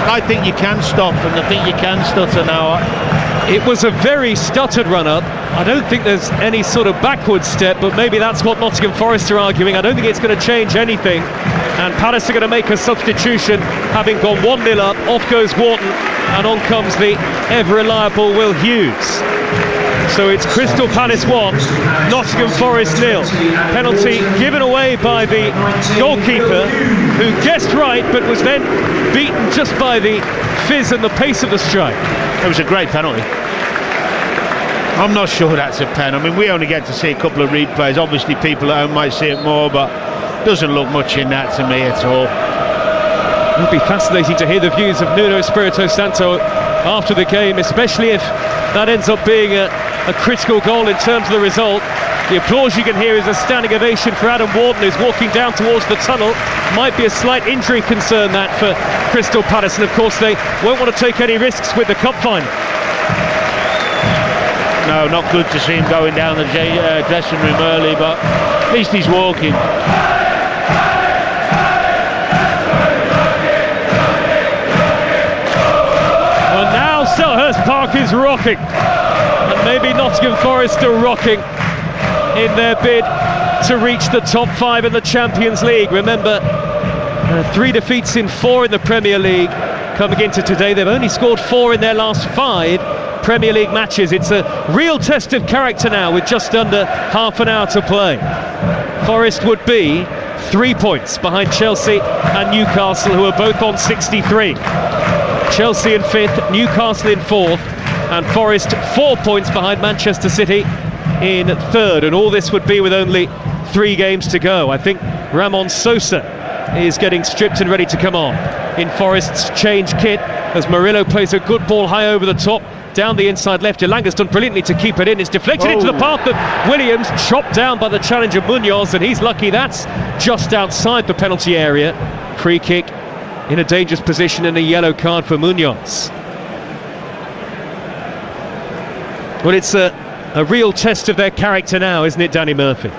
I think you can stop, and I think you can stutter now. It was a very stuttered run-up. I don't think there's any sort of backward step, but maybe that's what Nottingham Forest are arguing. I don't think it's going to change anything. And Palace are going to make a substitution, having gone 1-0 up. Off goes Wharton, and on comes the ever-reliable Will Hughes. So it's Crystal Palace 1, Nottingham Forest 0. Penalty given away by the goalkeeper, who guessed right, but was then beaten just by the fizz and the pace of the strike. It was a great penalty. I'm not sure that's a pen. I mean, we only get to see a couple of replays. Obviously, people at home might see it more, but doesn't look much in that to me at all. It'll be fascinating to hear the views of Nuno Espirito Santo after the game, especially if that ends up being a critical goal in terms of the result. The applause you can hear is a standing ovation for Adam Wharton, who's walking down towards the tunnel. Might be a slight injury concern, that, for Crystal Palace, and of course they won't want to take any risks with the cup final. No, not good to see him going down the dressing room early, but at least he's walking. Well, now Selhurst Park is rocking, and maybe Nottingham Forest are rocking in their bid to reach the top 5 in the Champions League. Remember, 3 defeats in 4 in the Premier League coming into today. They've only scored 4 in their last 5 Premier League matches. It's a real test of character now, with just under half an hour to play. Forest would be 3 points behind Chelsea and Newcastle, who are both on 63. Chelsea in 5th, Newcastle in 4th, and Forest 4 points behind Manchester City in 3rd, and all this would be with only 3 games to go. I think Ramon Sosa is getting stripped and ready to come on in Forest's change kit, as Murillo plays a good ball high over the top, down the inside left. Elanga's done brilliantly to keep it in. It's deflected into the path of Williams, chopped down by the challenger Munoz, and he's lucky that's just outside the penalty area. Free kick in a dangerous position, and a yellow card for Munoz. Well, it's a real test of their character now, isn't it, Danny Murphy?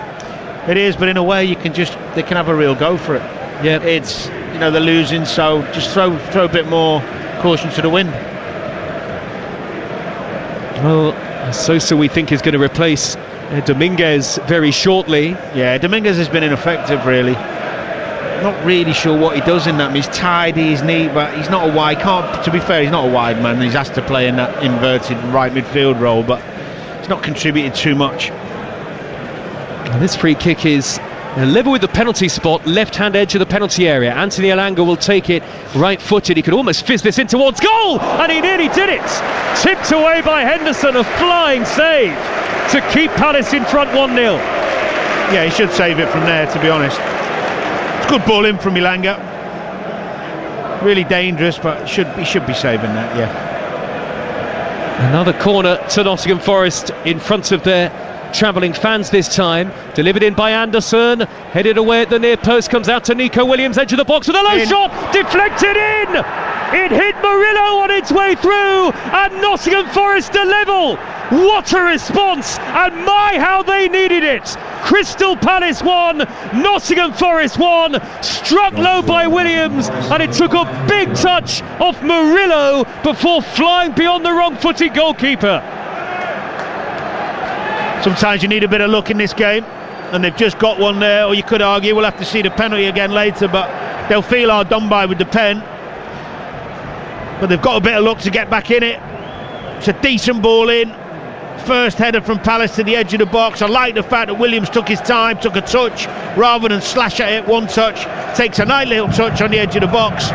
It is, but in a way they can have a real go for it. Yeah, it's, you know, they're losing, so just throw a bit more caution to the wind. Well, Sosa, we think, is going to replace Dominguez very shortly. Yeah, Dominguez has been ineffective, really. Not really sure what he does in that. He's tidy, he's neat, but he's not a wide. To be fair, he's not a wide man. He's asked to play in that inverted right midfield role, but he's not contributed too much. And this free kick is level with the penalty spot, left-hand edge of the penalty area. Anthony Elanga will take it right-footed. He could almost fizz this in towards goal, and he nearly did it. Tipped away by Henderson, a flying save to keep Palace in front 1-0. Yeah, he should save it from there, to be honest. It's good ball in from Elanga. Really dangerous, but he should be saving that, yeah. Another corner to Nottingham Forest in front of their travelling fans this time. Delivered in by Anderson, headed away at the near post, comes out to Nico Williams, edge of the box with a low shot, deflected in! It hit Murillo on its way through, and Nottingham Forest are level. What a response, and my how they needed it. Crystal Palace 1, Nottingham Forest 1, struck low by Williams, and it took a big touch off Murillo before flying beyond the wrong-footed goalkeeper. Sometimes you need a bit of luck in this game, and they've just got one there. Or you could argue we'll have to see the penalty again later, but they'll feel hard done by with the pen. But they've got a bit of luck to get back in it. It's a decent ball in. First header from Palace to the edge of the box. I like the fact that Williams took his time, took a touch rather than slash at it. One touch, takes a nice little touch on the edge of the box,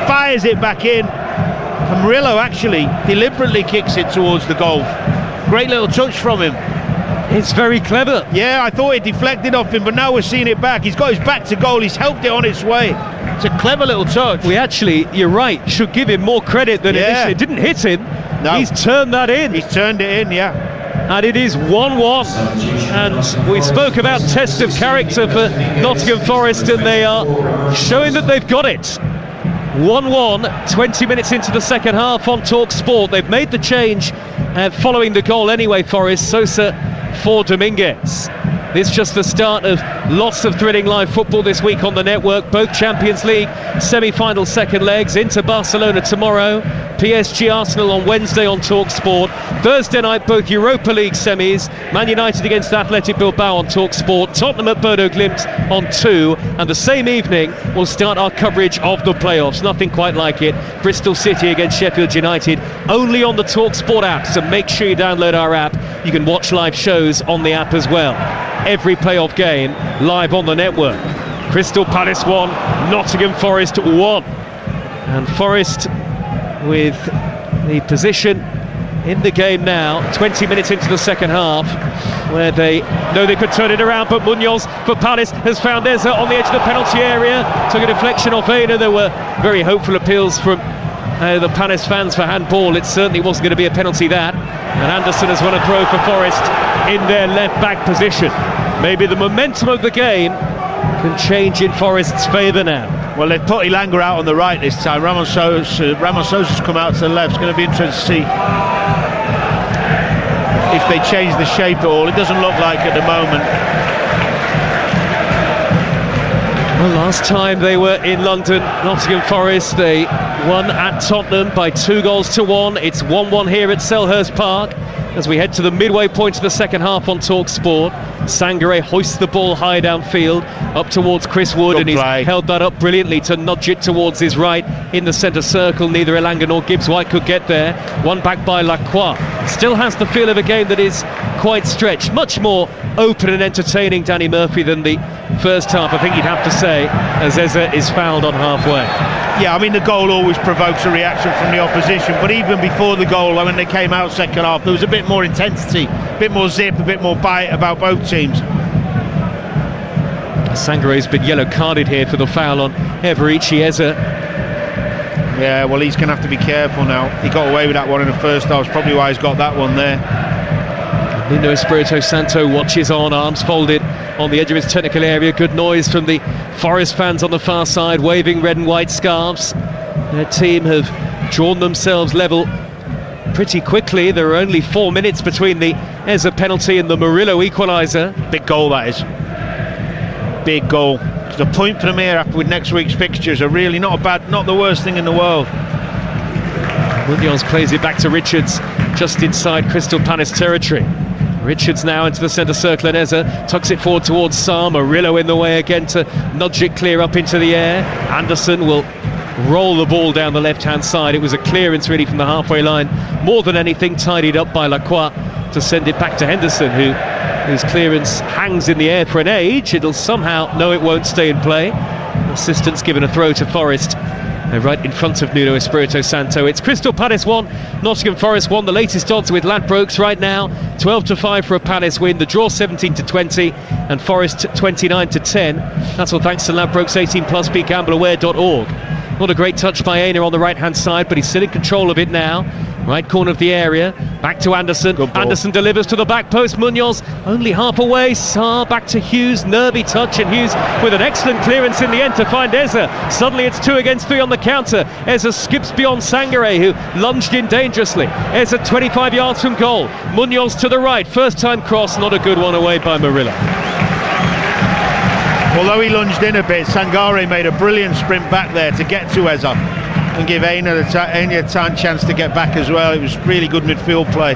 fires it back in, and Murillo actually deliberately kicks it towards the goal. Great little touch from him. It's very clever. Yeah, I thought it deflected off him, but now we're seeing it back. He's got his back to goal, he's helped it on its way. It's a clever little touch. We actually, you're right, should give him more credit than initially. It didn't hit him. No. He's turned that in. He's turned it in, yeah. And it is 1-1. And we spoke about test of character for Nottingham Forest, and they are showing that they've got it. 1-1, 20 minutes into the second half on Talk Sport. They've made the change following the goal anyway, Forest. Sosa for Dominguez. This is just the start of lots of thrilling live football this week on the network. Both Champions League semi-final second legs. Inter Barcelona tomorrow, PSG Arsenal on Wednesday on TalkSport. Thursday night, both Europa League semis. Man United against Athletic Bilbao on TalkSport. Tottenham at Bodo Glimt on 2. And the same evening, we'll start our coverage of the playoffs. Nothing quite like it. Bristol City against Sheffield United, only on the TalkSport app. So make sure you download our app. You can watch live shows on the app as well. Every playoff game live on the network. Crystal Palace 1, Nottingham Forest 1. And Forest with the position in the game now, 20 minutes into the second half, where they know they could turn it around, but Munoz for Palace has found Eze on the edge of the penalty area, took a deflection off Aina. There were very hopeful appeals from the Palace fans for handball. It certainly wasn't going to be a penalty, that. And Anderson has won a throw for Forest in their left-back position. Maybe the momentum of the game can change in Forest's favour now. Well, they've put Ilanga out on the right this time. Ramos Sosa's come out to the left. It's going to be interesting to see if they change the shape at all. It doesn't look like at the moment. Well, last time they were in London, Nottingham Forest, they won at Tottenham by 2-1. It's 1-1 here at Selhurst Park as we head to the midway point of the second half on TalkSport. Sangare hoists the ball high downfield up towards Chris Wood, and he's held that up brilliantly to nudge it towards his right in the centre circle. Neither Elanga nor Gibbs-White could get there. One back by Lacroix. Still has the feel of a game that is quite stretched, much more open and entertaining, Danny Murphy, than the first half, I think you'd have to say, as Eze is fouled on halfway. Yeah, I mean, the goal always provokes a reaction from the opposition, but even before the goal, when they came out second half, there was a bit more intensity, a bit more zip, a bit more bite about both teams. Sangare's been yellow carded here for the foul on Everichi Eze. Yeah, well, he's going to have to be careful now. He got away with that one in the first half, probably why he's got that one there. Nuno Espirito Santo watches on, arms folded on the edge of his technical area. Good noise from the Forest fans on the far side, waving red and white scarves. Their team have drawn themselves level pretty quickly. There are only 4 minutes between the Eze penalty and the Murillo equaliser. Big goal, that is. Big goal. The point for them here with next week's fixtures are really not the worst thing in the world. Munoz plays it back to Richards, just inside Crystal Palace territory. Richards now into the centre circle, and Eze tucks it forward towards Sarr. Murillo in the way again to nudge it clear up into the air. Anderson will roll the ball down the left-hand side. It was a clearance really from the halfway line, more than anything tidied up by Lacroix to send it back to Henderson, whose clearance hangs in the air for an age. It'll somehow, no, it won't stay in play. Assistance given a throw to Forest. They're right in front of Nuno Espirito Santo. It's Crystal Palace 1, Nottingham Forest 1. The latest odds with Ladbrokes right now, 12-5 for a Palace win. The draw 17-20 and Forest 29-10. That's all thanks to Ladbrokes 18+, begambleaware.org. Not a great touch by Aina on the right-hand side, but he's still in control of it now. Right corner of the area, back to Anderson. Anderson delivers to the back post. Munoz only half away. Sarr back to Hughes, nervy touch, and Hughes with an excellent clearance in the end to find Eze. Suddenly it's 2 against 3 on the counter. Eze skips beyond Sangare, who lunged in dangerously. Eze 25 yards from goal. Munoz to the right, first time cross, not a good one away by Murillo. Although he lunged in a bit, Sangare made a brilliant sprint back there to get to Eze and give Aina a chance to get back as well. It was really good midfield play,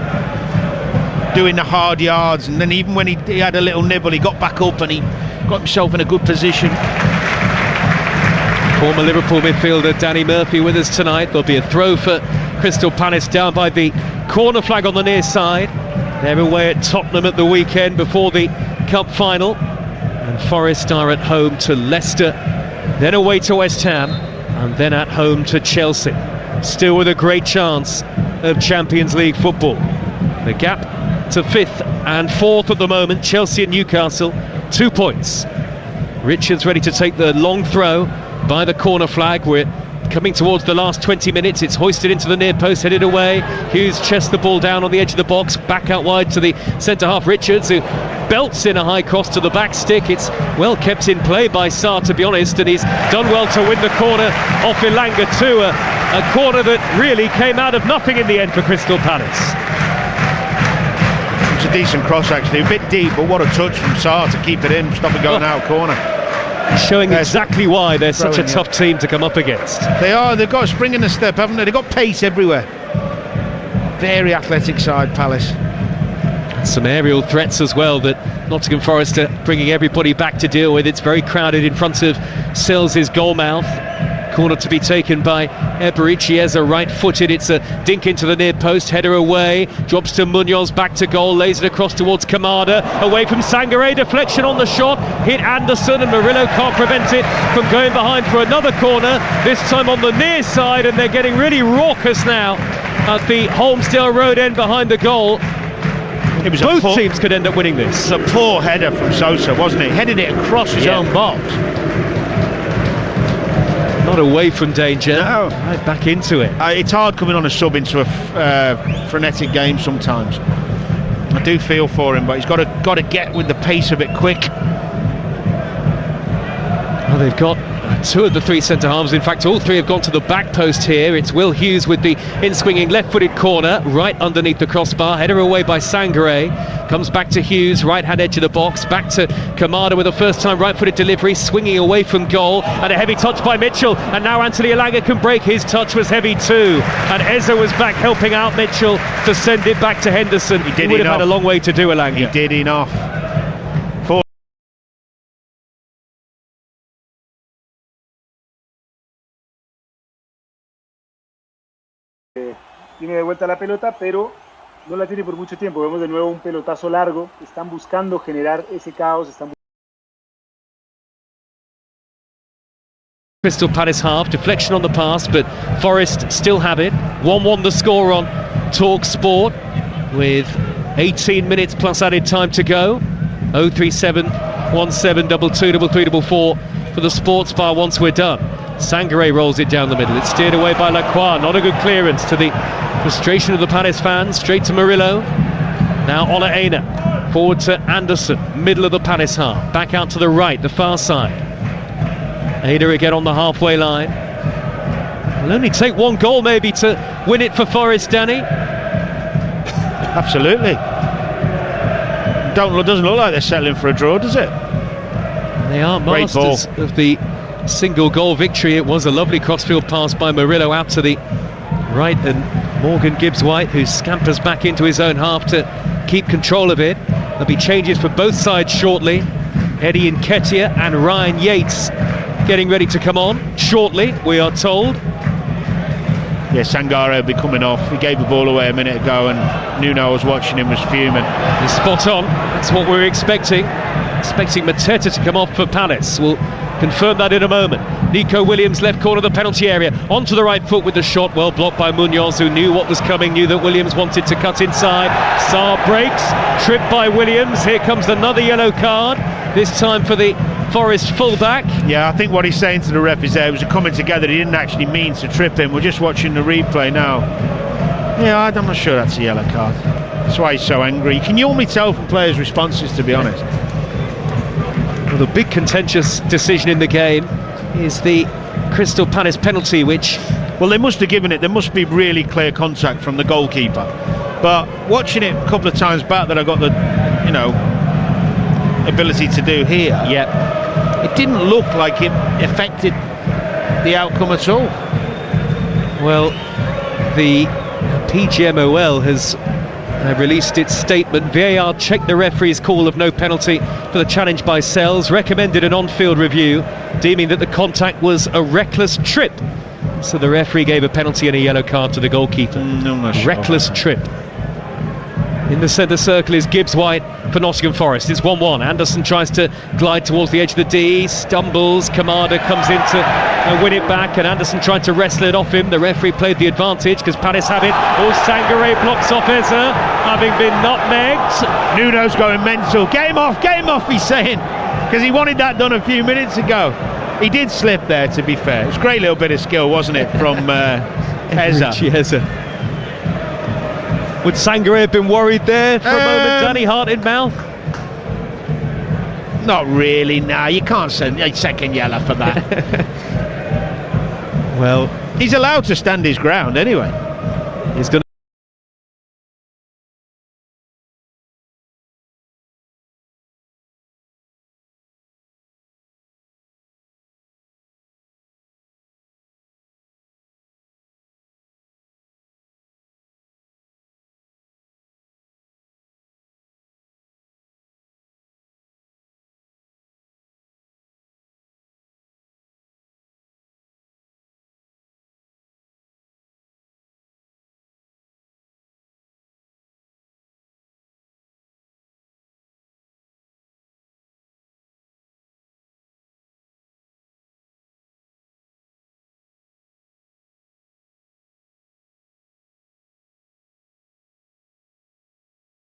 doing the hard yards, and then even when he had a little nibble, he got back up and he got himself in a good position. Former Liverpool midfielder Danny Murphy with us tonight. There'll be a throw for Crystal Palace down by the corner flag on the near side. They're away at Tottenham at the weekend before the Cup final, and Forest are at home to Leicester, then away to West Ham, and then at home to Chelsea. Still with a great chance of Champions League football. The gap to 5th and 4th at the moment, Chelsea and Newcastle, 2 points. Richards ready to take the long throw by the corner flag. We're coming towards the last 20 minutes. It's hoisted into the near post, headed away. Hughes chests the ball down on the edge of the box, back out wide to the centre half Richards, who belts in a high cross to the back stick. It's well kept in play by Sarr, to be honest, and he's done well to win the corner off Ilanga too. A corner that really came out of nothing in the end for Crystal Palace. It's a decent cross actually, a bit deep, but what a touch from Sarr to keep it in, stop it going out corner. Showing exactly why they're such a tough team to come up against. They are, they've got a spring in the step, haven't they? They've got pace everywhere. Very athletic side, Palace. Some aerial threats as well that Nottingham Forest are bringing everybody back to deal with. It's very crowded in front of Sills' goal mouth. Corner to be taken by Eberici as a right-footed. It's a dink into the near post, header away, drops to Munoz, back to goal, lays it across towards Kamada, away from Sangare, deflection on the shot, hit Anderson, and Murillo can't prevent it from going behind for another corner, this time on the near side, and they're getting really raucous now at the Holmesdale Road end behind the goal. Both teams could end up winning this. It's a poor header from Sosa, wasn't it? Headed it across his own box. Not away from danger, no. Right back into it. It's hard coming on a sub into a frenetic game sometimes. I do feel for him, but he's got to get with the pace of it quick. Well, they've got two of the three centre-halves. In fact, all three have gone to the back post here. It's Will Hughes with the in-swinging left-footed corner, right underneath the crossbar. Header away by Sangare. Comes back to Hughes, right-hand edge of the box. Back to Kamada with a first-time right-footed delivery, swinging away from goal. And a heavy touch by Mitchell. And now Anthony Elanga can break. His touch was heavy too. And Eza was back helping out Mitchell to send it back to Henderson. He would have had a long way to do, Elanga. He did enough. Tiene de vuelta la pelota, pero no la tiene por mucho tiempo. Vemos de nuevo un pelotazo largo. Están buscando generar ese caos. Crystal Palace half, deflection on the pass, but Forest still have it. 1-1 the score on Talk Sport with 18 minutes plus added time to go. 037 17 22 33 44 for the sports bar once we're done. Sangare rolls it down the middle. It's steered away by Lacroix. Not a good clearance, to the frustration of the Palace fans. Straight to Murillo. Now Ola Aina. Forward to Anderson. Middle of the Palace half. Back out to the right, the far side. Aina again on the halfway line. It'll only take one goal maybe to win it for Forest, Danny. Absolutely. Doesn't look like they're settling for a draw, does it? They are masters of the single goal victory. It was a lovely crossfield pass by Murillo out to the right, and Morgan Gibbs-White, who scampers back into his own half to keep control of it. There'll be changes for both sides shortly. Eddie Nketiah and Ryan Yates getting ready to come on shortly, we are told. Yeah, Sangare will be coming off. He gave the ball away a minute ago, and Nuno was watching him, was fuming. He's spot on. That's what we're expecting. Expecting Mateta to come off for Palace. We'll confirm that in a moment. Nico Williams, left corner of the penalty area, onto the right foot with the shot, well blocked by Munoz, who knew what was coming, knew that Williams wanted to cut inside. Sarr breaks, tripped by Williams. Here comes another yellow card, this time for the Forest fullback. Yeah, I think what he's saying to the ref is there was a coming together. He didn't actually mean to trip him. We're just watching the replay now. Yeah, I'm not sure that's a yellow card. That's why he's so angry. You can normally tell from players' responses, to be honest. Well, the big contentious decision in the game is the Crystal Palace penalty, which... Well, they must have given it. There must be really clear contact from the goalkeeper. But watching it a couple of times back that I got the, ability to do here, it didn't look like it affected the outcome at all. Well, the PGMOL has released its statement. VAR checked the referee's call of no penalty for the challenge by Sells, recommended an on-field review, deeming that the contact was a reckless trip. So the referee gave a penalty and a yellow card to the goalkeeper. Reckless trip. In the centre circle is Gibbs-White for Nottingham Forest. It's 1-1. Anderson tries to glide towards the edge of the D, stumbles. Kamada comes in to win it back, and Anderson tried to wrestle it off him. The referee played the advantage because Palace have it. Sangare blocks off Eza, having been nutmegged. Nuno's going mental. Get him off, he's saying, because he wanted that done a few minutes ago. He did slip there, to be fair. It's a great little bit of skill, wasn't it, from Eza. Would Sangare have been worried there for a moment, Danny, heart in mouth? Not really, no. You can't send a second yellow for that. Well, he's allowed to stand his ground anyway. He's going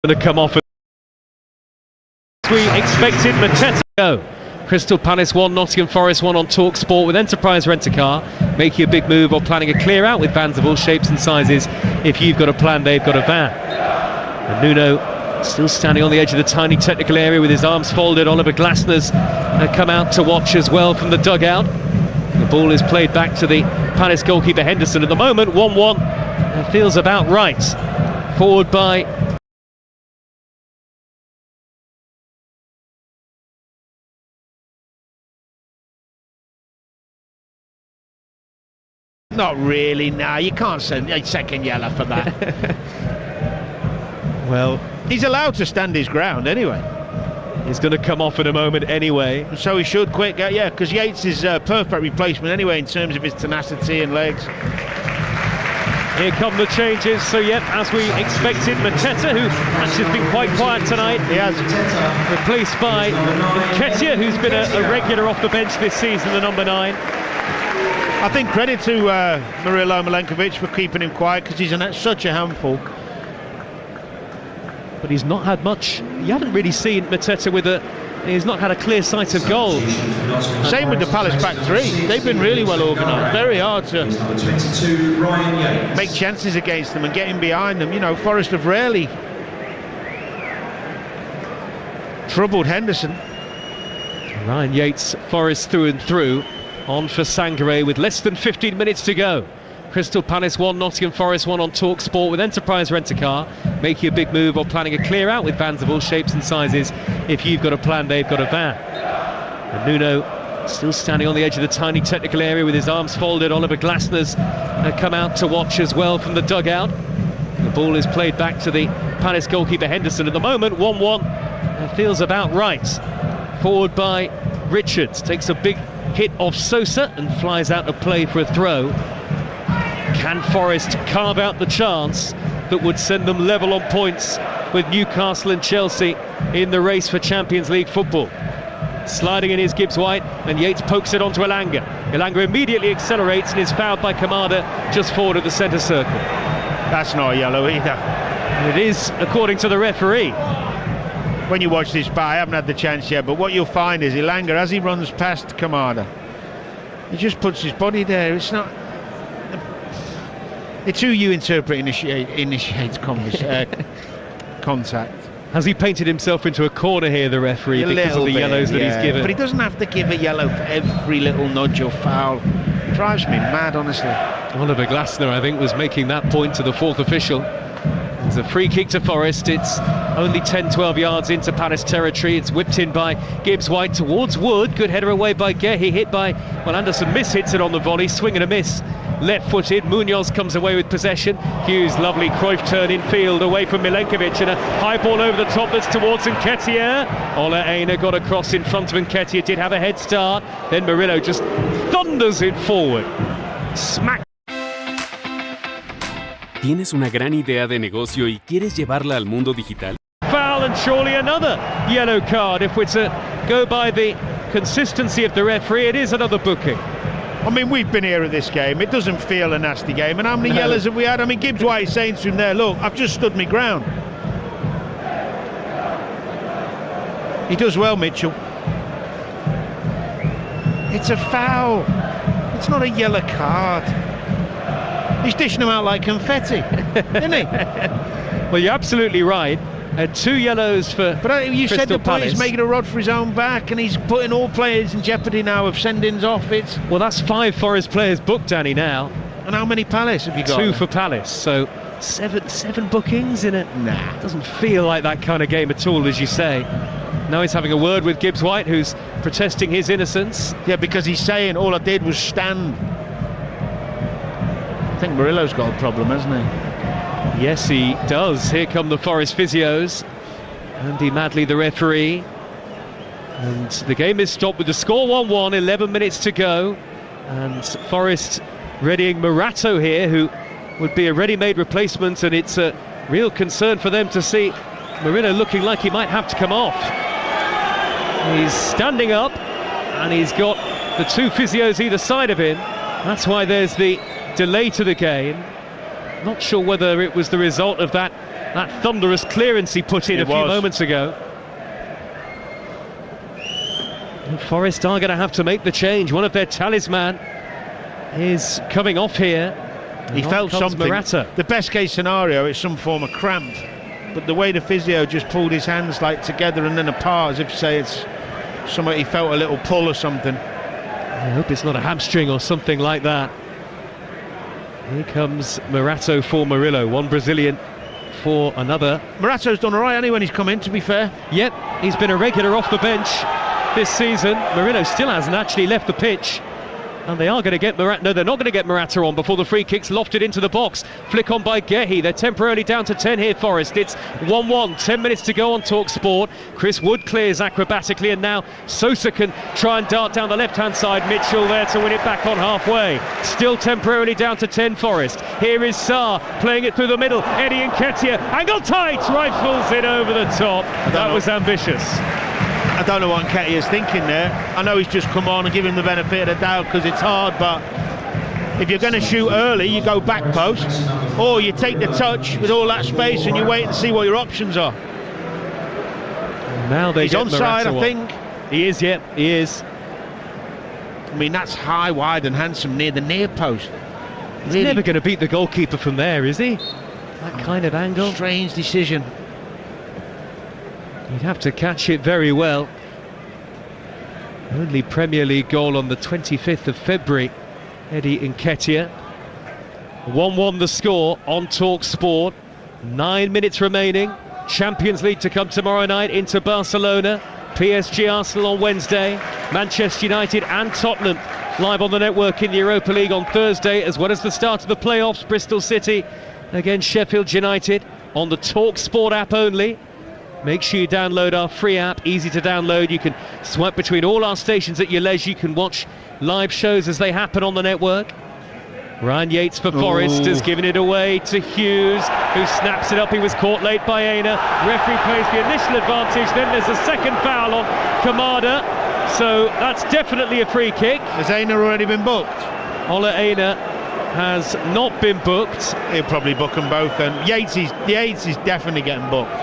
Going to come off as we expected. Mateta go. Crystal Palace 1, Nottingham Forest 1 on Talk Sport with Enterprise Rent-A-Car. Making a big move or planning a clear out with vans of all shapes and sizes. If you've got a plan, they've got a van. And Nuno still standing on the edge of the tiny technical area with his arms folded. Oliver Glasner's come out to watch as well from the dugout. The ball is played back to the Palace goalkeeper Henderson. At the moment 1-1 feels about right. Forward by Not really, no, you can't send a second yellow for that. Well, he's allowed to stand his ground anyway. He's going to come off in a moment anyway. So he should quick, yeah, because Yates is a perfect replacement anyway in terms of his tenacity and legs. Here come the changes, so yep, as we expected, Mateta, who actually has been quite quiet tonight. He has. Replaced by Nketiah, who's been a regular off the bench this season, the number 9. I think credit to Mirilo Milenkovic for keeping him quiet, because he's such a handful. But he's not had much. You haven't really seen Mateta with he's not had a clear sight of goal. Same with the Palace back three. They've been really well organised. Very hard to make chances against them and get in behind them. You know, Forest have rarely troubled Henderson. Ryan Yates, Forest through and through. On for Sangare with less than 15 minutes to go. Crystal Palace 1, Nottingham Forest 1 on Talk Sport with Enterprise Rent-A-Car. Making a big move or planning a clear out with vans of all shapes and sizes. If you've got a plan, they've got a van. And Nuno still standing on the edge of the tiny technical area with his arms folded. Oliver Glasner's come out to watch as well from the dugout. The ball is played back to the Palace goalkeeper Henderson. At the moment 1-1 feels about right. Forward by Richards, takes a big hit off Sosa and flies out of play for a throw. Can Forest carve out the chance that would send them level on points with Newcastle and Chelsea in the race for Champions League football? Sliding in is Gibbs-White, and Yates pokes it onto Elanga. Elanga immediately accelerates and is fouled by Kamada just forward of the centre circle. That's not a yellow either. And it is, according to the referee. When you watch this back, I haven't had the chance yet, but what you'll find is Elanga, as he runs past Kamada, he just puts his body there. It's not. It's who you interpret initiates contact. Has he painted himself into a corner here, the referee, because of the yellows that he's given? But he doesn't have to give a yellow for every little nudge or foul. It drives me mad, honestly. Oliver Glasner, I think, was making that point to the fourth official. It's a free kick to Forest. It's only 10-12 yards into Palace territory. It's whipped in by Gibbs-White towards Wood. Good header away by Gehi, hit by, well, Anderson mishits it on the volley, swing and a miss. Left-footed, Munoz comes away with possession. Hughes, lovely Cruyff turn in field away from Milenkovic, and a high ball over the top that's towards Nketiah. Ola Aina got across in front of Nketiah, did have a head start. Then Murillo just thunders it forward. Smack. ¿Tienes una gran idea de negocio y quieres llevarla al mundo digital? Foul and surely another yellow card. If we're to go by the consistency of the referee, it is another booking. I mean, we've been here at this game. It doesn't feel a nasty game. And how many yellows have we had? I mean, Gibbs-White is saying to him there, look, I've just stood my ground. He does well, Mitchell. It's a foul. It's not a yellow card. He's dishing them out like confetti, isn't he? Well, you're absolutely right. 2 yellows for But you Crystal said the Palace. player's making a rod for his own back, and he's putting all players in jeopardy now of sendings off. Well, that's 5 Forest players booked, Danny, now. And how many Palace have you got? 2 for Palace, so seven bookings in it. Nah. Doesn't feel like that kind of game at all, as you say. Now he's having a word with Gibbs-White, who's protesting his innocence. Yeah, because he's saying all I did was stand. I think Murillo's got a problem, hasn't he? Yes, he does. Here come the Forest physios. Andy Madley, the referee. And the game is stopped with the score 1-1, 11 minutes to go. And Forest readying Morato here, who would be a ready-made replacement, and it's a real concern for them to see Murillo looking like he might have to come off. He's standing up, and he's got the 2 physios either side of him. That's why there's the delay to the game. Not sure whether it was the result of that That thunderous clearance he put in a few moments ago. And Forest are going to have to make the change. One of their talisman is coming off here. He felt something. Morata. The best case scenario is some form of cramp, but the way the physio just pulled his hands like together and then apart, as if to say it's something, he felt a little pull or something. I hope it's not a hamstring or something like that. Here comes Morata for Murillo, one Brazilian for another. Morato's done all right anyway when he's come in, to be fair. Yep, he's been a regular off the bench this season. Murillo still hasn't actually left the pitch. And they are going to get Morata. No, they're not going to get Morata on before the free kick's lofted into the box. Flick on by Gehi. They're temporarily down to 10 here, Forest. It's 1-1. 10 minutes to go on Talk Sport. Chris Wood clears acrobatically, and now Sosa can try and dart down the left-hand side. Mitchell there to win it back on halfway. Still temporarily down to 10, Forest. Here is Sarr playing it through the middle. Eddie Nketiah, angle tight, rifles it over the top. That was ambitious. I don't know what Nketiah's thinking there. I know he's just come on and give him the benefit of the doubt because it's hard, but if you're going to shoot early, you go back post, or you take the touch with all that space and you wait and see what your options are. Now he's onside, I think. He is, yeah, he is. I mean, that's high, wide and handsome near the near post. He's never going to beat the goalkeeper from there, is he? That kind of angle. Strange decision. You'd have to catch it very well. Only Premier League goal on the 25th of February. Eddie Nketiah. 1-1 the score on Talk Sport. 9 minutes remaining. Champions League to come tomorrow night into Barcelona. PSG Arsenal on Wednesday. Manchester United and Tottenham live on the network in the Europa League on Thursday, as well as the start of the playoffs. Bristol City against Sheffield United on the Talk Sport app only. Make sure you download our free app, easy to download. You can swipe between all our stations at your leisure. You can watch live shows as they happen on the network. Ryan Yates for Forest has given it away to Hughes, who snaps it up. He was caught late by Aina. Referee plays the initial advantage. Then there's a second foul on Kamada. So that's definitely a free kick. Has Aina already been booked? Ola Aina has not been booked. He'll probably book them both then. Yates is definitely getting booked,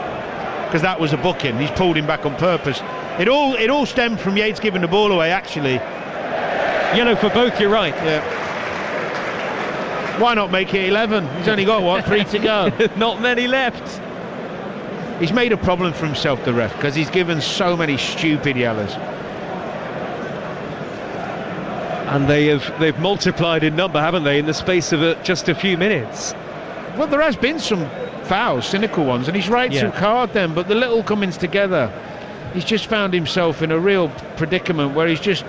because that was a booking. He's pulled him back on purpose. It all stemmed from Yates giving the ball away, actually. Yellow for both, you're right. Yeah. Why not make it 11? He's only got, what, 3 to go? Not many left. He's made a problem for himself, the ref, because he's given so many stupid yellows. And they've multiplied in number, haven't they, in the space of just a few minutes. Well, there has been some fouls, cynical ones, and he's right to card them, but the little comings together, he's just found himself in a real predicament where he's just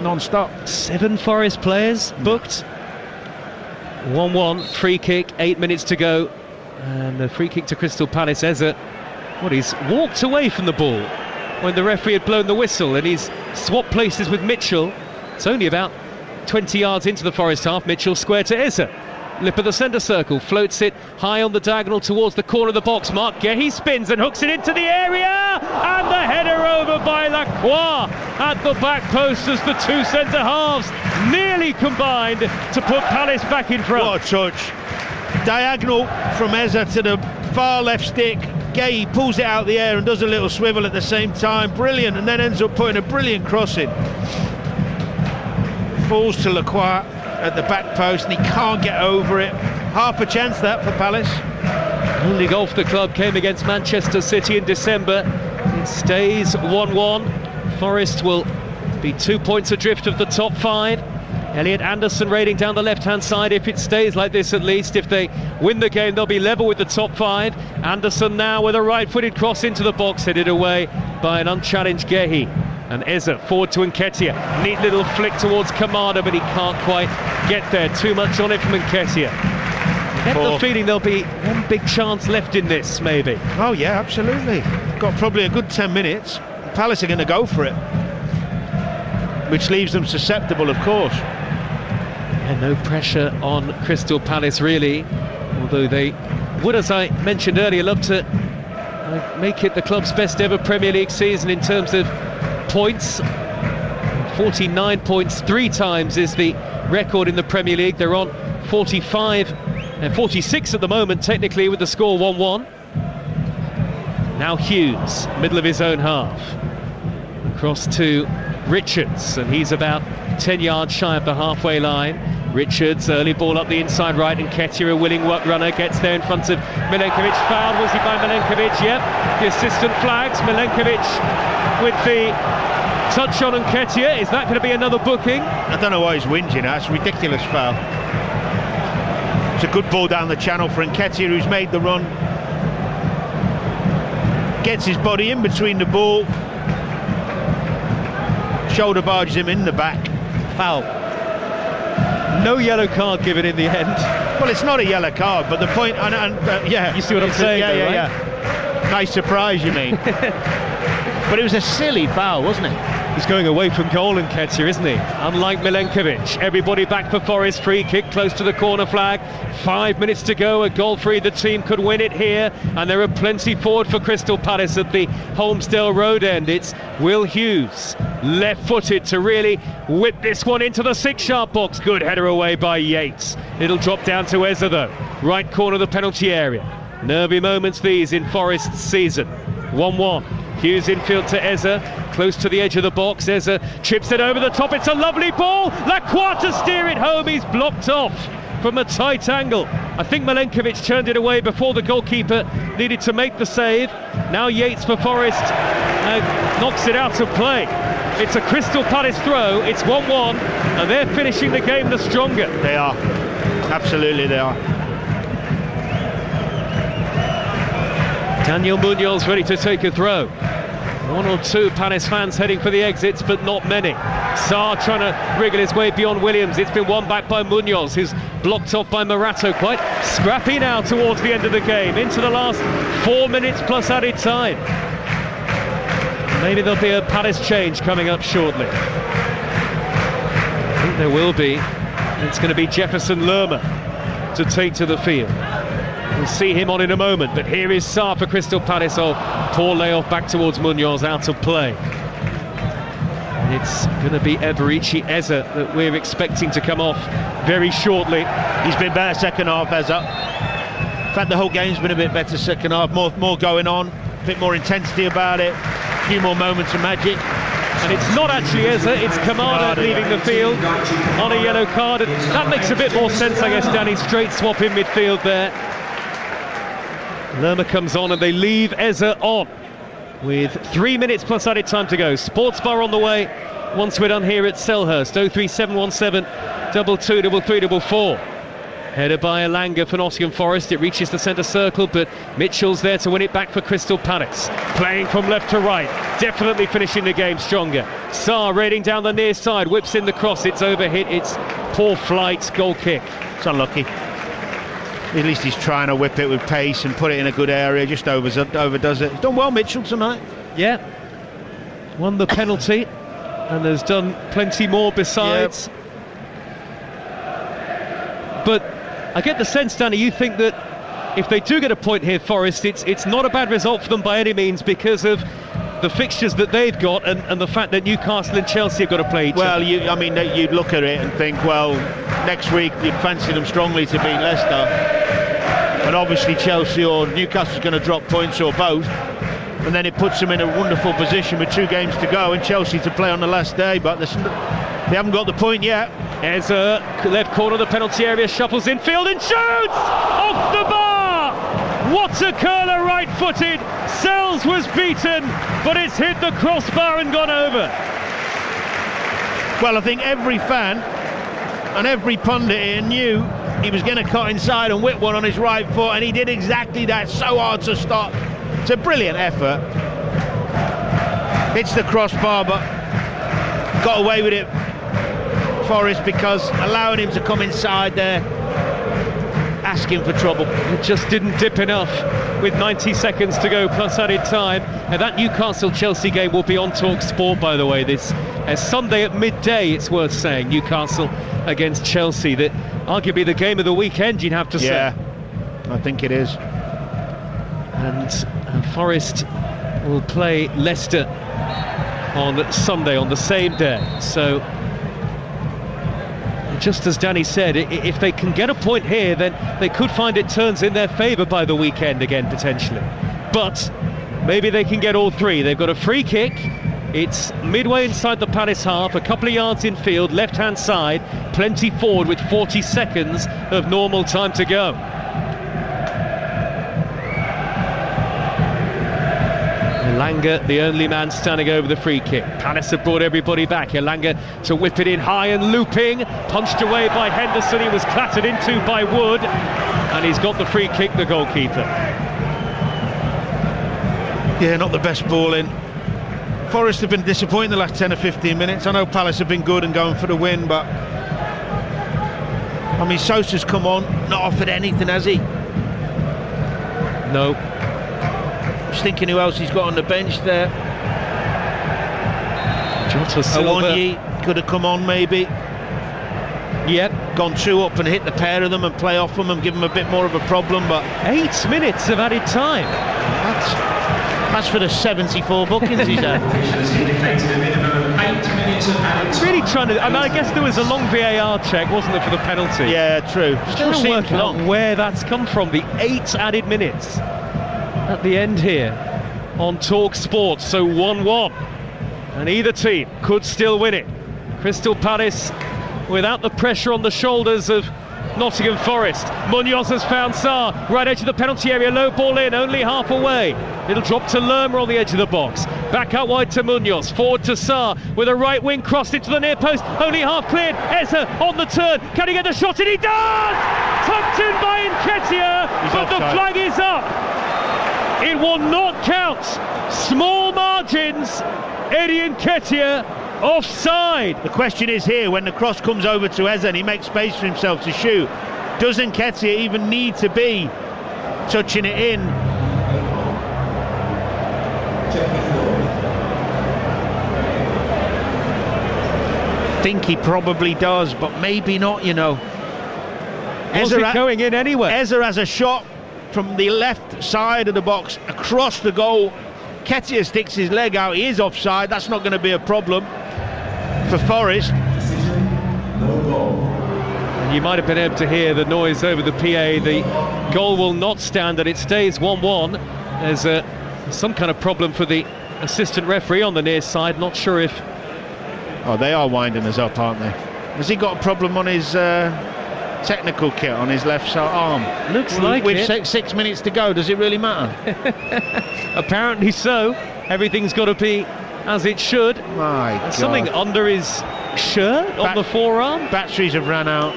non-stop. 7 Forest players booked. 1-1, free kick, 8 minutes to go, and the free kick to Crystal Palace. Eze, he's walked away from the ball when the referee had blown the whistle, and he's swapped places with Mitchell. It's only about 20 yards into the Forest half. Mitchell square to Eze. Lip of the centre circle, floats it high on the diagonal towards the corner of the box. Mark Gehi spins and hooks it into the area, and the header over by Lacroix at the back post as the two centre halves nearly combined to put Palace back in front. What a touch. Diagonal from Eze to the far left stick. Gehi pulls it out the air and does a little swivel at the same time. Brilliant, and then ends up putting a brilliant cross in. Falls to Lacroix at the back post, and he can't get over it. Half a chance that for Palace. Only goal for the club came against Manchester City in December. It stays 1-1. Forest will be 2 points adrift of the top 5. Elliot Anderson raiding down the left-hand side if it stays like this at least. If they win the game, they'll be level with the top 5. Anderson now with a right-footed cross into the box, headed away by an unchallenged Gehi. And Eze forward to Nketiah. Neat little flick towards Kamada, but he can't quite get there. Too much on it from Nketiah. I get the feeling there'll be one big chance left in this, maybe. Oh yeah, absolutely. Got probably a good 10 minutes. Palace are going to go for it, which leaves them susceptible, of course. Yeah, no pressure on Crystal Palace, really. Although they would, as I mentioned earlier, love to make it the club's best ever Premier League season in terms of points. 49 points 3 times is the record in the Premier League. They're on 45 They're 46 at the moment, technically, with the score 1-1. Now Hughes, middle of his own half. Across to Richards, and he's about 10 yards shy of the halfway line. Richards, early ball up the inside right, and Nketiah, a willing work runner, gets there in front of Milenkovic. Fouled, was he by Milenkovic? Yep. The assistant flags. Milenkovic with the touch on Nketiah. Is that going to be another booking? I don't know why he's whinging. That's a ridiculous foul. It's a good ball down the channel for Nketiah, who's made the run. Gets his body in between the ball. Shoulder barges him in the back. Foul. No yellow card given in the end. Well, it's not a yellow card, but the point, yeah. You see what I'm saying? Yeah. Nice surprise, you mean? But it was a silly foul, wasn't it? He's going away from goal, Nketiah, isn't he? Unlike Milenkovic. Everybody back for Forest. Free kick close to the corner flag. 5 minutes to go. A goal for either team could win it here. And there are plenty forward for Crystal Palace at the Holmesdale Road end. It's Will Hughes, left-footed, to really whip this one into the 6-yard box. Good header away by Yates. It'll drop down to Eza, though. Right corner of the penalty area. Nervy moments these in Forest's season. 1-1. Hughes infield to Eza, close to the edge of the box. Eza chips it over the top. It's a lovely ball. Lacroix to steer it home. He's blocked off from a tight angle. I think Milenkovic turned it away before the goalkeeper needed to make the save. Now Yates for Forest knocks it out of play. It's a Crystal Palace throw. It's 1-1, and they're finishing the game the stronger. They are. Absolutely they are. Daniel Munoz ready to take a throw. One or two Palace fans heading for the exits, but not many. Sarr trying to wriggle his way beyond Williams. It's been won back by Munoz, who's blocked off by Morato. Quite scrappy now towards the end of the game, into the last 4 minutes plus added time. Maybe there'll be a Palace change coming up shortly. I think there will be. It's going to be Jefferson Lerma to take to the field. We'll see him on in a moment, but here is Sarr for Crystal Palace. Oh, poor layoff back towards Munoz, out of play. And it's going to be Eberici Eza that we're expecting to come off very shortly. He's been better second half, Eza. In fact, the whole game's been a bit better second half. More going on, a bit more intensity about it, a few more moments of magic. And it's not actually Eza, it's Kamada leaving the field on a yellow card. And that makes a bit more sense, I guess, Danny. Straight swap in midfield there. Lerma comes on and they leave Eza on with 3 minutes plus added time to go. Sports Bar on the way once we're done here at Selhurst. 03717 223344. Headed by Elanga for Nottingham Forest. It reaches the centre circle, but Mitchell's there to win it back for Crystal Palace. Playing from left to right, definitely finishing the game stronger. Sarr raiding down the near side, whips in the cross. It's overhit, it's poor flight, goal kick. It's unlucky. At least he's trying to whip it with pace and put it in a good area, just overdoes it. He's done well, Mitchell, tonight. Yeah, won the penalty and has done plenty more besides. Yep. But I get the sense, Danny, you think that if they do get a point here, Forest, it's not a bad result for them by any means because of the fixtures that they've got and the fact that Newcastle and Chelsea have got to play each other. Well, you'd look at it and think, well, next week you'd fancy them strongly to beat Leicester. And obviously Chelsea or Newcastle's going to drop points or both. And then it puts them in a wonderful position with 2 games to go and Chelsea to play on the last day. But they haven't got the point yet. Eza, left corner of the penalty area, shuffles infield and shoots! Off the bar! What a curler, right-footed. Sells was beaten, but it's hit the crossbar and gone over. Well, I think every fan and every pundit here knew he was going to cut inside and whip one on his right foot, and he did exactly that. So hard to stop. It's a brilliant effort. Hits the crossbar, but got away with it, Forest, because allowing him to come inside there, asking for trouble. It just didn't dip enough with 90 seconds to go plus added time. Now that Newcastle-Chelsea game will be on Talk Sport, by the way, this Sunday at midday, it's worth saying. Newcastle against Chelsea, that arguably the game of the weekend, you'd have to say. Yeah, I think it is. And Forest will play Leicester on Sunday on the same day, so just as Danny said, if they can get a point here, then they could find it turns in their favour by the weekend again, potentially. But maybe they can get all three. They've got a free kick. It's midway inside the Palace half, a couple of yards infield, left-hand side, plenty forward with 40 seconds of normal time to go. Elanga, the only man standing over the free kick. Palace have brought everybody back. Elanga to whip it in high and looping. Punched away by Henderson. He was clattered into by Wood. And he's got the free kick, the goalkeeper. Yeah, not the best ball in. Forest have been disappointing the last 10 or 15 minutes. I know Palace have been good and going for the win, but I mean, Sosa's come on, not offered anything, has he? No. Just thinking who else he's got on the bench there. Jota Silva could have come on maybe. Yep. Gone two up and hit the pair of them and play off them and give them a bit more of a problem, but 8 minutes of added time. That's for the 74 bookings he's had. Really trying to. I mean, I guess there was a long VAR check, wasn't there, for the penalty? Yeah, true. Still trying to work out where that's come from. The 8 added minutes at the end here on Talk Sports. So 1-1, and either team could still win it. Crystal Palace without the pressure on the shoulders of Nottingham Forest. Munoz has found Sarr, right edge of the penalty area, low ball in, only half away. It'll drop to Lerma on the edge of the box. Back out wide to Munoz, forward to Sarr, with a right wing crossed into the near post, only half cleared. Eza on the turn, can he get the shot in? He does! Tucked in by Nketiah, but the flag is up. It will not count. Small margins, Eddie Nketiah offside. The question is here, when the cross comes over to Eza and he makes space for himself to shoot, does Nketiah even need to be touching it in? I think he probably does, but maybe not, you know. Was it going in anyway? Eza has a shot from the left side of the box across the goal. Nketiah sticks his leg out, he is offside. That's not going to be a problem for Forest. And you might have been able to hear the noise over the PA. The goal will not stand and it stays 1-1. There's some kind of problem for the assistant referee on the near side. Not sure if... Oh, they are winding us up, aren't they? Has he got a problem on his technical kit on his left arm? Looks like with it. 6 minutes to go, does it really matter? Apparently so. Everything's got to be as it should. My God. Something under his shirt on the forearm. Batteries have ran out.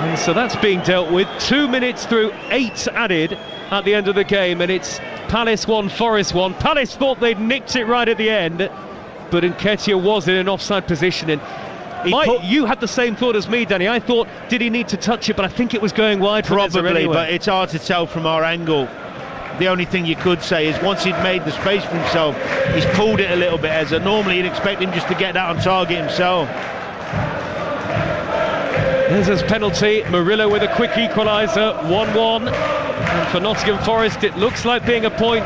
And so that's being dealt with. 2 minutes through 8 added at the end of the game, and it's Palace 1, Forest 1. Palace thought they'd nicked it right at the end, but Nketiah was in an offside position. And you had the same thought as me, Danny. I thought, did he need to touch it? But I think it was going wide. Probably, anyway. but it's hard to tell from our angle. The only thing you could say is once he'd made the space for himself, he's pulled it a little bit, Eza. Normally you'd expect him just to get that on target himself. There's his penalty. Murillo with a quick equaliser, 1-1. And for Nottingham Forest, it looks like being a point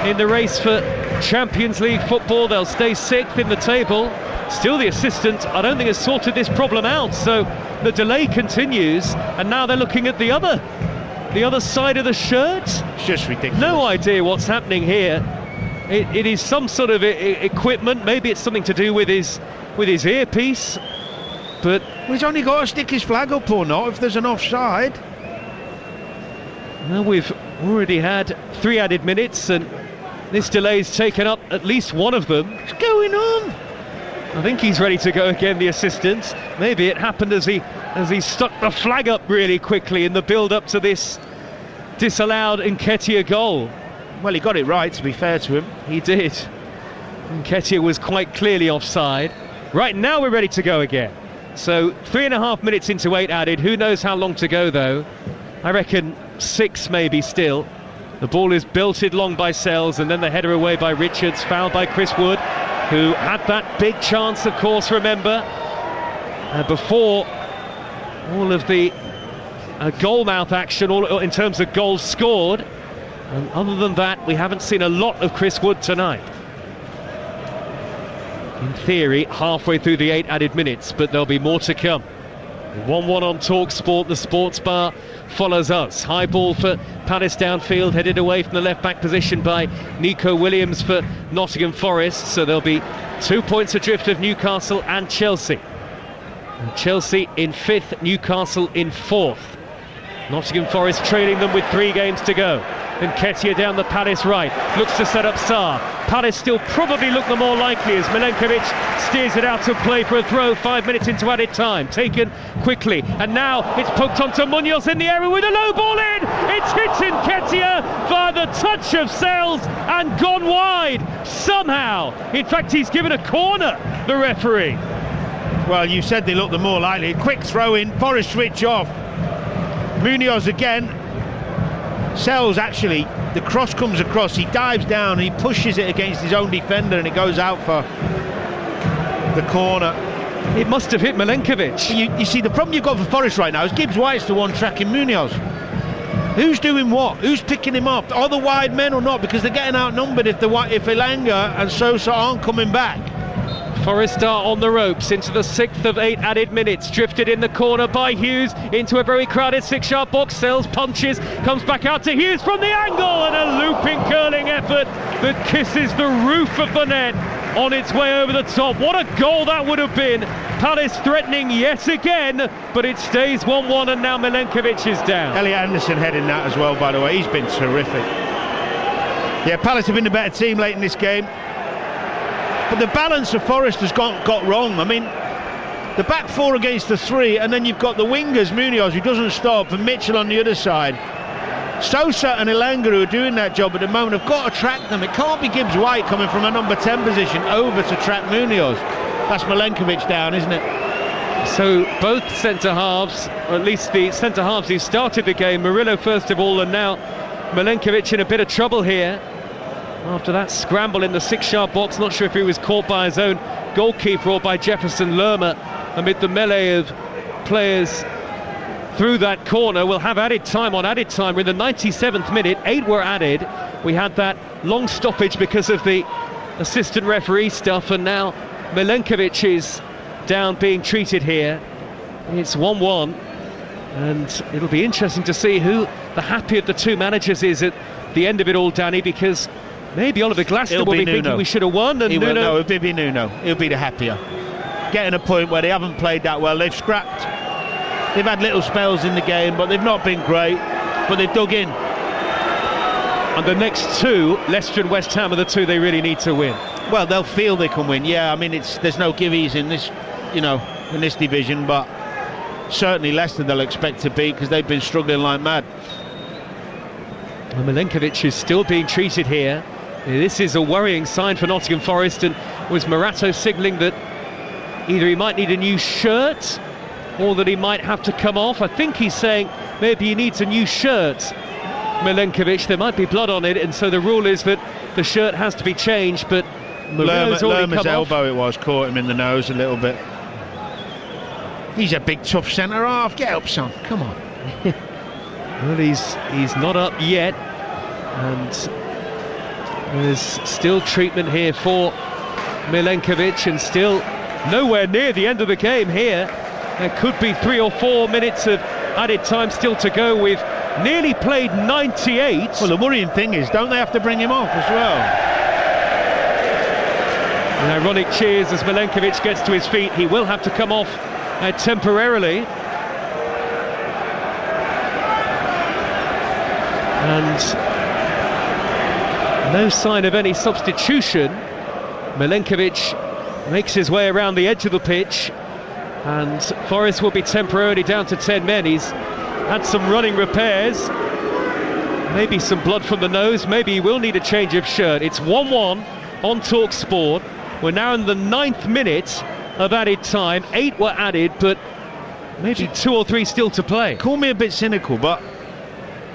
in the race for Champions League football. They'll stay 6th in the table. Still, the assistant, I don't think, has sorted this problem out. So the delay continues, and now they're looking at the other side of the shirt. It's just ridiculous. No idea what's happening here. It is some sort of equipment. Maybe it's something to do with his earpiece. But he's only got to stick his flag up or not if there's an offside. Well, we've already had 3 added minutes, and this delay's taken up at least one of them. What's going on? I think he's ready to go again, the assistant. Maybe it happened as he stuck the flag up really quickly in the build-up to this disallowed Nketiah goal. Well, he got it right, to be fair to him. He did. Nketiah was quite clearly offside. Right, now we're ready to go again. So 3.5 minutes into 8 added. Who knows how long to go, though? I reckon 6 maybe still. The ball is belted long by Sells, and then the header away by Richards, fouled by Chris Wood, who had that big chance, of course, remember, before all of the goal-mouth action, all in terms of goals scored. And other than that, we haven't seen a lot of Chris Wood tonight. in theory, halfway through the 8 added minutes, but there'll be more to come. 1-1 on TalkSport, the sports bar follows us. High ball for Palace downfield, headed away from the left-back position by Nico Williams for Nottingham Forest, so there'll be 2 points adrift of Newcastle and Chelsea. And Chelsea in 5th, Newcastle in 4th. Nottingham Forest trailing them with 3 games to go. And Nketiah down the Palace right, looks to set up Sarr. Palace still probably look the more likely as Milenkovic steers it out to play for a throw 5 minutes into added time. Taken quickly, and now it's poked onto Munoz in the area with a low ball in. It's hit Nketiah via the touch of Sells and gone wide somehow. In fact, he's given a corner, the referee. Well, you said they look the more likely. Quick throw in, Forest switch off. Munoz again. Sells, actually, the cross comes across, he dives down and he pushes it against his own defender and it goes out for the corner. It must have hit Milenkovic. You see, the problem you've got for Forest right now is Gibbs White's the one tracking Munoz. Who's doing what? Who's picking him up? Are the wide men or not? Because they're getting outnumbered if Elanga and Sosa aren't coming back. Forest are on the ropes into the 6th of 8 added minutes. Drifted in the corner by Hughes into a very crowded 6-yard box. Sells, punches, comes back out to Hughes from the angle, and a looping curling effort that kisses the roof of the net on its way over the top. What a goal that would have been. Palace threatening yet again, but it stays 1-1 and now Milenkovic is down. Elliot Anderson heading that as well, by the way. He's been terrific. Yeah, Palace have been the better team late in this game. But the balance of Forest has got wrong. I mean, the back 4 against the 3, and then you've got the wingers, Munoz, who doesn't stop, and Mitchell on the other side. Sosa and Elanga, who are doing that job at the moment, have got to track them. It can't be Gibbs White coming from a number 10 position over to track Munoz. That's Milenkovic down, isn't it? So both centre-halves, or at least the centre-halves who started the game, Murillo first of all, and now Milenkovic in a bit of trouble here. After that scramble in the 6-yard box, not sure if he was caught by his own goalkeeper or by Jefferson Lerma amid the melee of players through that corner. We'll have added time on added time. We're in the 97th minute, 8 were added. We had that long stoppage because of the assistant referee stuff, and now Milenkovic is down being treated here. It's 1-1, and it'll be interesting to see who the happy of the 2 managers is at the end of it all, Danny, because maybe Oliver Glasner will be thinking we should have won, and Nuno... No, it'll be Nuno. He'll be the happier. Getting a point where they haven't played that well. They've scrapped. They've had little spells in the game, but they've not been great. But they've dug in. And the next 2, Leicester and West Ham, are the 2 they really need to win. Well, they'll feel they can win. Yeah, I mean, there's no giveies in this, in this division, but certainly Leicester they'll expect to beat because they've been struggling like mad. And Milenkovic is still being treated here. This is a worrying sign for Nottingham Forest, and was Morato signalling that either he might need a new shirt or that he might have to come off. I think he's saying maybe he needs a new shirt, Milenkovic. There might be blood on it, and so the rule is that the shirt has to be changed, but Lerma's elbow it was caught him in the nose a little bit. He's a big tough centre-half. Get up, son, come on. Well, he's not up yet, and there's still treatment here for Milenkovic, and still nowhere near the end of the game here. There could be 3 or 4 minutes of added time still to go. We've nearly played 98. Well, the worrying thing is, don't they have to bring him off as well? And ironic cheers as Milenkovic gets to his feet. He will have to come off temporarily. And no sign of any substitution. Milenkovic makes his way around the edge of the pitch, and Forest will be temporarily down to 10 men. He's had some running repairs, maybe some blood from the nose, maybe he will need a change of shirt. It's 1-1 on TalkSport. We're now in the 9th minute of added time. 8 were added, but maybe 2 or 3 still to play. Call me a bit cynical, but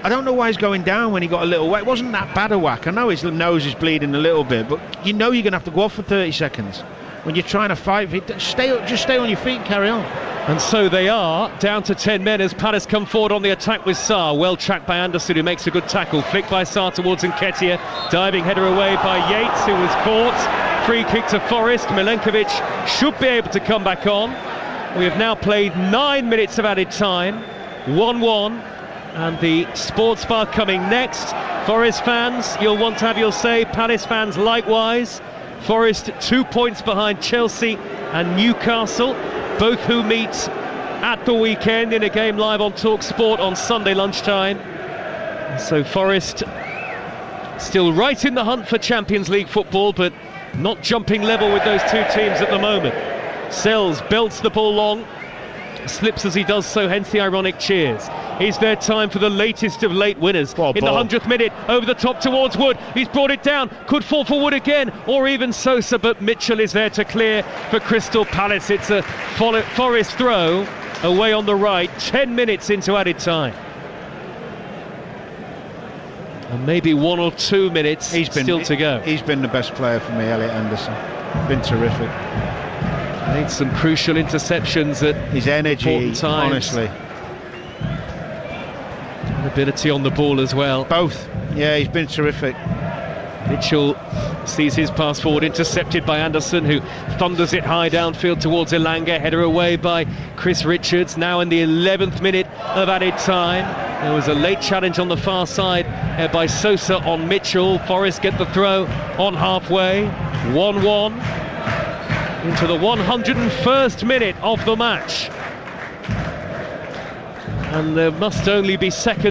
I don't know why he's going down when he got a little whack. It wasn't that bad a whack. I know his nose is bleeding a little bit, but you know you're going to have to go off for 30 seconds. When you're trying to fight, just stay on your feet and carry on. And so they are, down to 10 men as Palace come forward on the attack with Sarr. Well tracked by Anderson, who makes a good tackle. Flicked by Sarr towards Nketiah. Diving header away by Yates, who was caught. free kick to Forest. Milenkovic should be able to come back on. We have now played 9 minutes of added time, 1-1, and the sports bar coming next. Forest fans, you'll want to have your say. Palace fans likewise. Forest 2 points behind Chelsea and Newcastle, both who meet at the weekend in a game live on TalkSport on Sunday lunchtime. So Forest still right in the hunt for Champions League football, but not jumping level with those two teams at the moment. Sells belts the ball long, slips as he does so, hence the ironic cheers. Is there time for the latest of late winners? In the 100th minute, over the top towards Wood. He's brought it down, could fall for Wood again, or even Sosa, but Mitchell is there to clear for Crystal Palace. It's a Forest throw away on the right, 10 minutes into added time. And maybe 1 or 2 minutes still to go. He's been the best player for me, Elliot Anderson. Been terrific. Made some crucial interceptions at his energy, important times. Honestly. And ability on the ball as well. Both. Yeah, he's been terrific. Mitchell sees his pass forward, intercepted by Anderson, who thunders it high downfield towards Elanga. Header away by Chris Richards. Now in the 11th minute of added time. There was a late challenge on the far side by Sosa on Mitchell. Forest get the throw on halfway. 1-1 into the 101st minute of the match. And there must only be seconds.